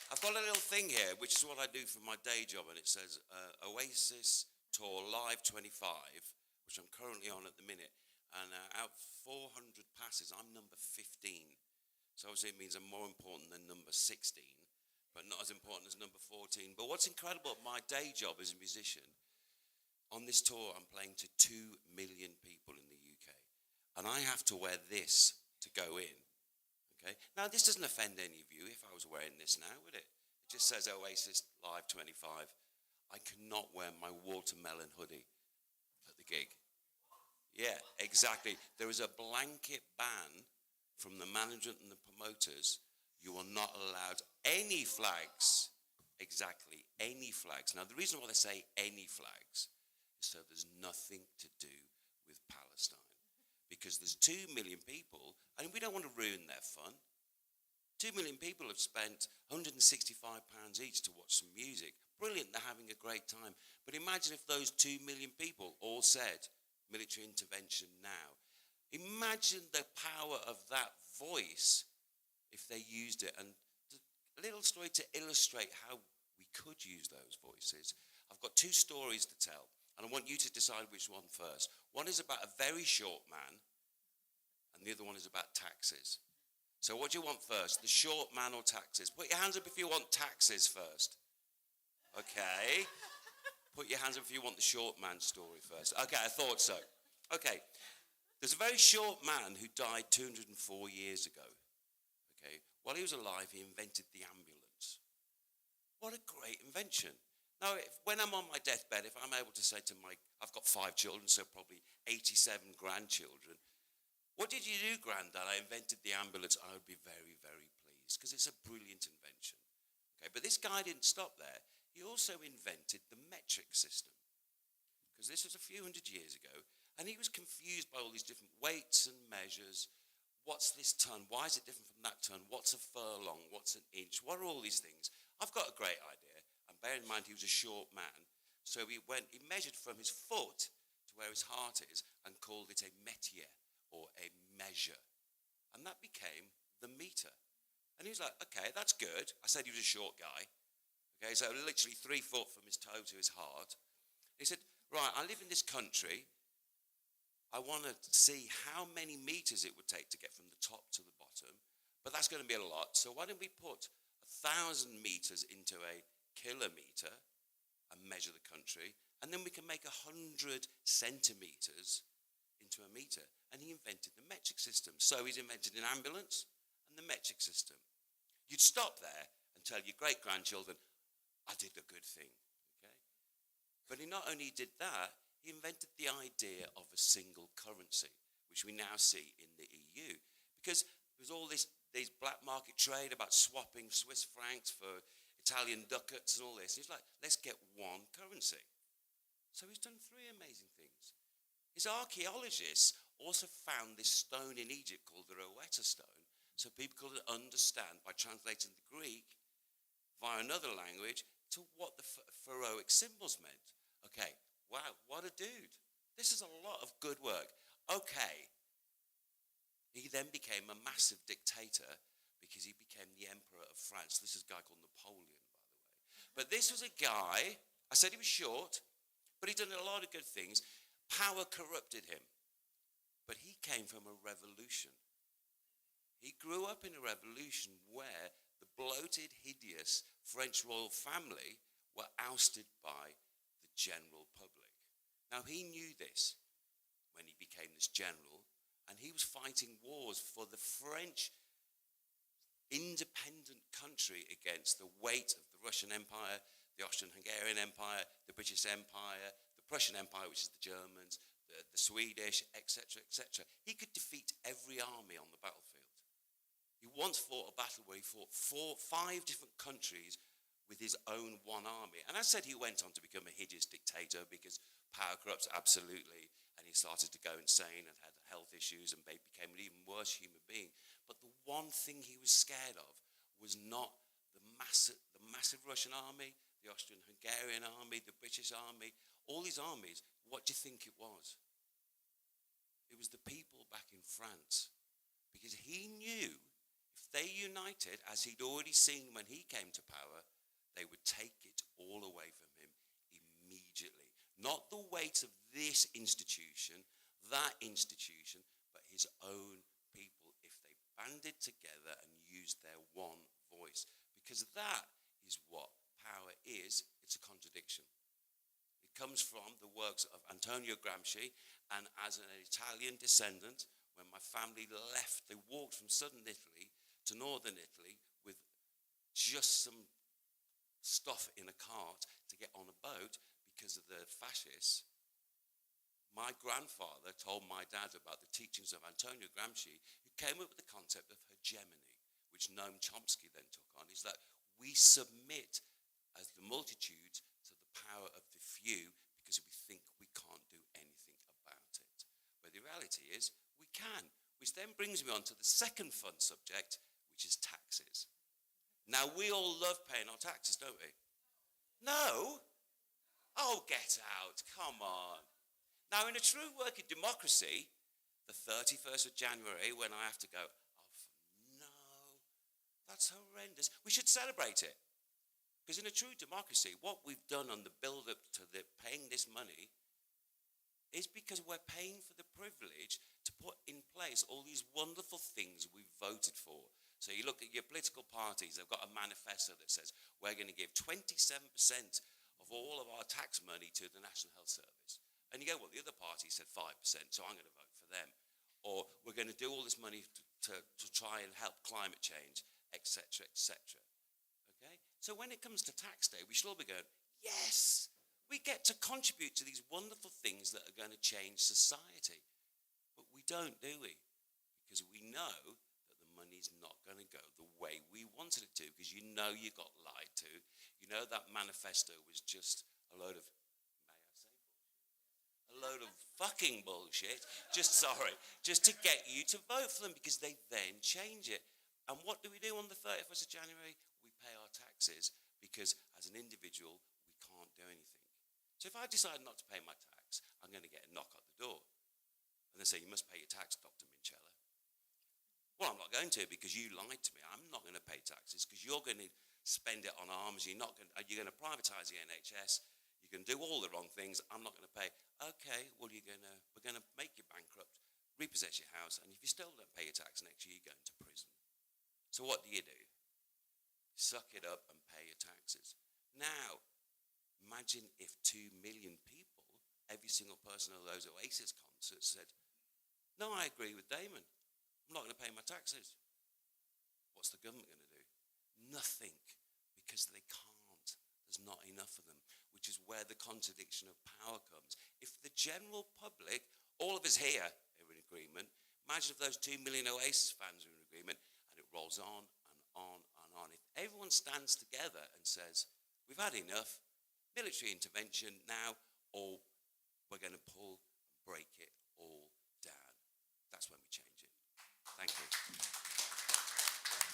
I've got a little thing here, which is what I do for my day job, and it says Oasis Tour Live 25, which I'm currently on at the minute, and out 400 passes, I'm number 15. So obviously it means I'm more important than number 16, but not as important as number 14. But what's incredible at my day job as a musician, on this tour I'm playing to 2 million people in the UK, and I have to wear this to go in. Okay. Now, this doesn't offend any of you if I was wearing this now, would it? It just says Oasis Live 25. I cannot wear my watermelon hoodie at the gig. Yeah, exactly. There is a blanket ban from the management and the promoters. You are not allowed any flags. Exactly, any flags. Now, the reason why they say any flags is so there's nothing to do with Palestine. Because there's 2 million people, and we don't want to ruin their fun. 2 million people have spent £165 each to watch some music. Brilliant, they're having a great time. But imagine if those 2 million people all said, military intervention now. Imagine the power of that voice if they used it. And a little story to illustrate how we could use those voices. I've got 2 stories to tell. And I want you to decide which one first. One is about a very short man, and the other one is about taxes. So what do you want first, the short man or taxes? Put your hands up if you want taxes first. Okay. Put your hands up if you want the short man story first. Okay, I thought so. Okay. There's a very short man who died 204 years ago. Okay. While he was alive, he invented the ambulance. What a great invention. Now, when I'm on my deathbed, if I'm able to say to I've got 5 children, so probably 87 grandchildren, what did you do, Grandad? I invented the ambulance. I would be very, very pleased, because it's a brilliant invention. Okay, but this guy didn't stop there. He also invented the metric system, because this was a few hundred years ago, and he was confused by all these different weights and measures. What's this ton? Why is it different from that ton? What's a furlong? What's an inch? What are all these things? I've got a great idea. And bear in mind, he was a short man. So he measured from his foot to where his heart is and called it a metier, or a measure. And that became the meter. And he was like, okay, that's good. I said he was a short guy. Okay, so literally 3 foot from his toe to his heart. He said, right, I live in this country. I want to see how many meters it would take to get from the top to the bottom. But that's going to be a lot. So why don't we put 1,000 meters into a kilometer and measure the country, and then we can make 100 centimeters into a meter. And he invented the metric system. So he's invented an ambulance and the metric system. You'd stop there and tell your great-grandchildren, I did a good thing. Okay? But he not only did that, he invented the idea of a single currency, which we now see in the EU. Because there's all these black market trade about swapping Swiss francs for Italian ducats and all this. He's like, let's get one currency. So he's done 3 amazing things. His archaeologists also found this stone in Egypt called the Rosetta Stone, so people could understand by translating the Greek via another language to what the pharaohic symbols meant. Okay, wow, what a dude. This is a lot of good work. Okay. He then became a massive dictator because he became the emperor of France. This is a guy called Napoleon, by the way. But this was a guy, I said he was short, but he'd done a lot of good things. Power corrupted him. But he came from a revolution. He grew up in a revolution where the bloated, hideous French royal family were ousted by the general public. Now, he knew this when he became this general, and he was fighting wars for the French independent country against the weight of the Russian Empire, the Austrian-Hungarian Empire, the British Empire, the Prussian Empire, which is the Germans, the Swedish, etc., etc. He could defeat every army on the battlefield. He once fought a battle where he fought 5 different countries with his own one army. And I said he went on to become a hideous dictator because power corrupts, absolutely, and he started to go insane and had health issues and became an even worse human being. But the one thing he was scared of was not the massive Russian army, the Austrian-Hungarian army, the British army, all these armies. What do you think it was? It was the people back in France. Because he knew if if they united, as he'd already seen when he came to power, they would take it all away from him immediately. Not the weight of this institution, that institution, but his own people, if they banded together and used their one voice. Because that is what power is. It's a contradiction. It comes from the works of Antonio Gramsci, and as an Italian descendant, when my family left, they walked from southern Italy to northern Italy with just some stuff in a cart to get on a boat because of the fascists. My grandfather told my dad about the teachings of Antonio Gramsci, who came up with the concept of hegemony, which Noam Chomsky then took on, is that we submit as the multitude to the power of the few because we think we can't do anything about it. But the reality is we can, which then brings me on to the second fun subject, which is taxes. Now, we all love paying our taxes, don't we? No? Oh, get out, come on. Now, in a true working democracy, the 31st of January, when I have to go, oh, no, that's horrendous. We should celebrate it. Because in a true democracy, what we've done on the build-up to the paying this money is because we're paying for the privilege to put in place all these wonderful things we've voted for. So you look at your political parties, they've got a manifesto that says, we're going to give 27% of all of our tax money to the National Health Service. And you go, well, the other party said 5%, so I'm going to vote for them. Or we're going to do all this money to try and help climate change, etc., etc. Okay? So when it comes to tax day, we should all be going, yes, we get to contribute to these wonderful things that are going to change society. But we don't, do we? Because we know that the money's not going to go the way we wanted it to, because you know you got lied to. You know that manifesto was just a load of, a load of fucking bullshit, just to get you to vote for them, because they then change it. And what do we do on the 31st of January? We pay our taxes, because as an individual, we can't do anything. So if I decide not to pay my tax, I'm going to get a knock at the door. And they say, you must pay your tax, Dr. Minchella. Well, I'm not going to, because you lied to me. I'm not going to pay taxes, because you're going to spend it on arms. You're going to privatise the NHS. You're going to do all the wrong things. I'm not going to pay. Okay, well, we're going to make you bankrupt, repossess your house, and if you still don't pay your tax next year, you're going to prison. So what do? Suck it up and pay your taxes. Now, imagine if 2 million people, every single person at those Oasis concerts said, no, I agree with Damon. I'm not going to pay my taxes. What's the government going to do? Nothing, because they can't. There's not enough of them, which is where the contradiction of power comes. If the general public, all of us here are in agreement, imagine if those 2 million Oasis fans are in agreement, and it rolls on and on and on. If everyone stands together and says, we've had enough, military intervention now, or we're going to pull and break it